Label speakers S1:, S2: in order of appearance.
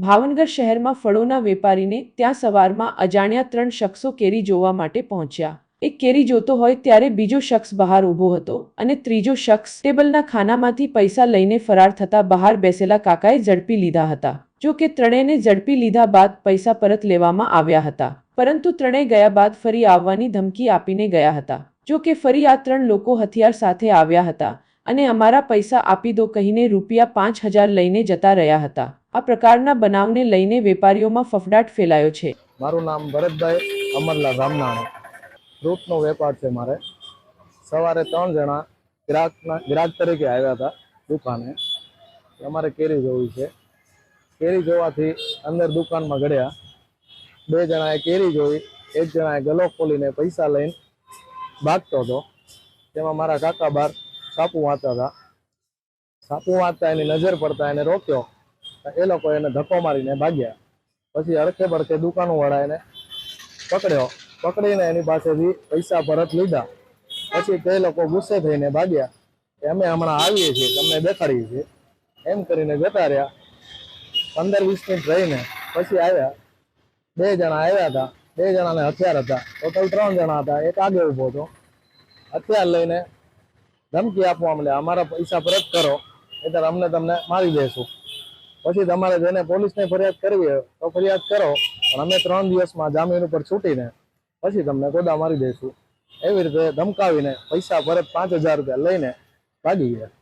S1: ભાવનગર શહેરમાં ફળોના વેપારીને ત્યાં સવારમાં અજાણ્યા 3 શખ્સો કેરી જોવા માટે પહોંચ્યા। એક કેરી જોતો હોય ત્યારે બીજો શખ્સ બહાર ઊભો હતો અને ત્રીજો શખ્સ ટેબલના ખાનામાંથી પૈસા લઈને ફરાર થતા બહાર બેસેલા કાકાએ ઝડપી લીધા હતા। જો કે ત્રણેયને ઝડપી લીધા બાદ પૈસા પરત લેવામાં આવ્યા હતા, પરંતુ ત્રણેય ગયા બાદ ફરી આવવાની ધમકી આપીને ગયા હતા। જો કે ફરી આ 3 લોકો હથિયાર સાથે આવ્યા હતા અને અમારા પૈસા આપી દો કહીને રૂપિયા 5000 લઈને જતા રહ્યા હતા। આ પ્રકારના બનાવને લઈને વેપારીઓમાં ફફડાટ ફેલાયો છે।
S2: મારું નામ ભરતભાઈ અમરલાલ રામનાણે, ફ્રૂટનો વેપાર છે મારે। સવારે 3 જણા ગ્રાહક તરીકે આવ્યા હતા દુકાને। અમારે કેરી જોવી છે। કેરી જોવાથી અંદર દુકાનમાં ગળ્યા। 2 જણાએ કેરી જોઈ, 1 જણાએ ગલો ખોલીને પૈસા લઈને ભાગતો હતો। તેમાં મારા કાકા બાર સાપુ વાંચતા હતા। સાપુ વાંચતા એની નજર પડતા એને રોક્યો, એ લોકો એને ધક્કો મારીને ભાગ્યા। પછી અડખે પડખે દુકાનવાળા એને પકડ્યો, પકડીને એની પાસેથી પૈસા પરત લીધા। પછી તે લોકો ગુસ્સે થઈને ભાગ્યા કે અમે હમણાં આવીએ છીએ, તમને દેખાડીએ છીએ, એમ કરીને જતા રહ્યા। 15-20 મિનિટ રહીને પછી આવ્યા। 2 જણા આવ્યા હતા, 2 જણાને હથિયાર હતા, ટોટલ 3 જણા હતા। એક આગળ ઊભો હતો, હથિયાર લઈને ધમકી આપવા માંડ્યા, અમારા પૈસા પરત કરો નહીંતર અમને તમને મારી દેશું। પછી તમારે જેને પોલીસને ફરિયાદ કરવી હોય તો ફરિયાદ કરો, પણ અમે 3 દિવસમાં જામીન ઉપર છૂટીને પછી તમને ગોદા મારી દઈશું। એવી રીતે ધમકાવીને પૈસા પરત 5000 રૂપિયા લઈને ભાગી ગયા।